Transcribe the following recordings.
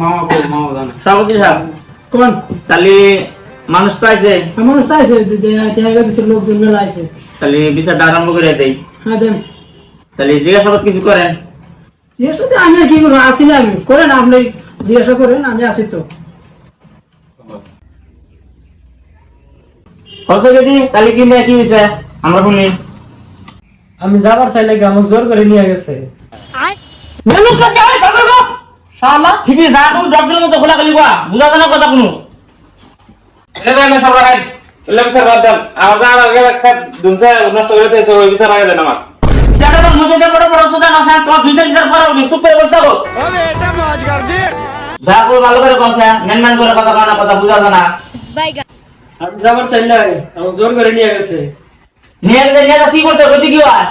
মামা জানে সভাপতি সাহেব কোন তাহলে মানুষ তো আছে, মানুষ তো আছে, দেখা গেছে লোকজন মেলা আছে। তাহলে বিচারটা আরম্ভ করে দেই। হ্যাঁ দেন। তাহলে জিজ্ঞাসাবাদ কিছু করেন। জিজ্ঞাসা তো আমি আর কি করবো, আসি না আমি, করেন আপনি জিজ্ঞাসা করেন, আমি আসি তো। কত কেজি তাহলে কি নিয়ে কি হয়েছে আমরা শুনি। আমি যাবার চাইলে কি আমার জোর করে নিয়ে গেছে। শালা ঠিকই যা তুমি ডক্টরের মতো খোলা খালি বুঝা জানা কথা কোনো এটা না সব রাখাই এলে বিচার বাদ দেন। আমার যা আগে একটা দুনসা নষ্ট করে দিয়েছে ওই বিচার আগে দেন আমার জায়গা তো মুজে দে বড় বড় সুদা না স্যার তোমার দুনসা বিচার করা উনি চুপ করে বসে থাকো। আবে এটা মাছ কর দে যা কই ভালো করে কইছে মেনমেন করে কথা কানা কথা বুঝা জানা। আমি যাবার চাইলে আমার জোর করে নিয়ে গেছে। নিয়ে কি করছে কইতে কি হয়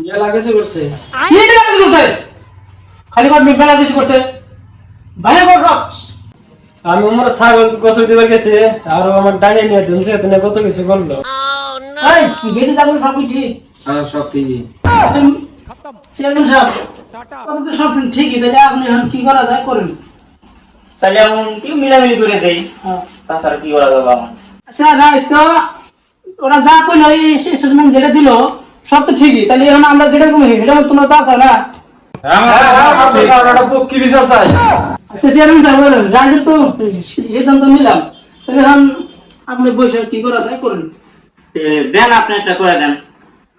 নিয়ে লাগেছে করছে। কি এটা কিছু করছে? খালি কত মিফালা কিছু করছে? ভালো কর সব। আমি আমার ছাগল গোসল দিতে গেছে আর আমার ডাঙে নিয়ে ধুনছে তুমি কত কিছু করলো। এই বেরিয়ে যাবেন সব ঠিক। হ্যাঁ সব ঠিকই চেয়ারম্যান সাহেব কত তো সব ঠিকই, তাহলে আপনি এখন কি করা যায় করেন। তাহলে এখন কি মিলামিলি করে দেই, তাছাড়া কি করা যাবে আমার। আচ্ছা রাইস তো ওরা যা কইলো এই স্টেটমেন্ট যেটা দিল সব তো ঠিকই, তাহলে এখন আমরা যেটা করি এটা তোমরা তো আছো না। কি বিচার চাই আচ্ছা চেয়ারম্যান সাহেব রাইজের তো সিদ্ধান্ত নিলাম, তাহলে এখন আপনি বসে কি করা যায় করেন। দেন আপনি একটা করে দেন,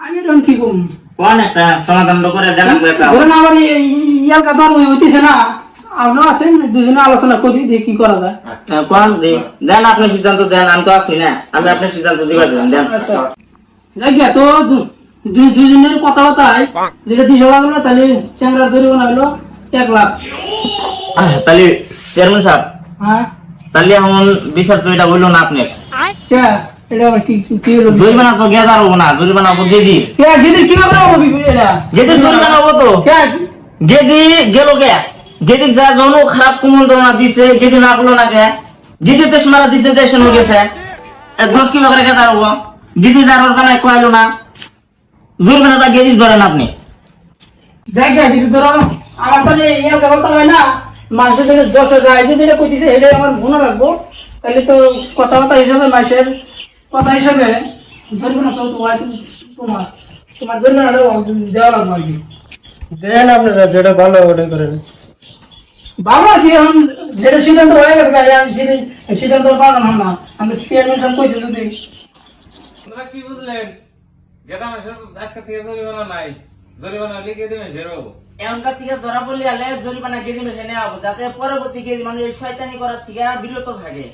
আমি এখন কি করব? কোন একটা সমাধান করে দেন একটা। ধরেন আমার ইয়ার কথা হইতেছে না, আপনারা আছেন দুজনে আলোচনা করি দেখি কি করা যায়। কোন দেন আপনি সিদ্ধান্ত দেন, আমি তো আছি না, আমি আপনার সিদ্ধান্ত দিবার দেন। আচ্ছা দেখিয়া তো দুজনের কথাবার্তায় যেটা দিশা লাগলো, তাহলে চ্যাংরার জরিমানা হলো 1 লাখ। তাহলে চেয়ারম্যান সাহেব হ্যাঁ তাহলে এখন বিচার তো এটা হইলো না আপনার। কে এটা আবার কি হলো? জরিমানা তো গেদার হবো না, জরিমানা হবো গেদি। কে গেদি কি হবে এটা? গেদির জরিমানা হবো তো। কে গেদি গেল কে? গেদি যা জন খারাপ কুমন্ত্রণা দিছে, গেদি না করলো না কে? গেদি তেস মারা দিছে যে শোনো গেছে, দোষ কি করে গেদার হবো? গেদি যার জানাই কইলো না, জরিমানাটা গেদি ধরেন আপনি। দেখা যদি ধরো আমার তাহলে ইয়ার কথা হয় না, মানুষের যেটা দোষ রাইজে যেটা কইতেছে এটাই আমার মনে রাখবো, তাহলে তো কথাবার্তা হিসাবে মাসের কথা হিসাবে জরিমানা তো তোমার তোমার জরিমানাটা দেওয়া লাগবে আর কি। দেন আপনারা যেটা ভালো ওটা করেন। বাবা কি এখন যেটা সিদ্ধান্ত হয়ে গেছে গাই, আমি সিদ্ধান্ত পারলাম না, আমি চেয়ারম্যান সাহেব কইছে যদি। আপনারা কি বুঝলেন? গেদা মাসের আজকে থেকে জরিমানা নাই, জরিমানা লিখে দেবেন জেরো। এমনকার থেকে ধরা পড়লে আলে জরিমানা গেদি মেশে নেওয়া যাতে পরবর্তী গেদি মানুষ এই শয়তানি করার থেকে বিরত থাকে।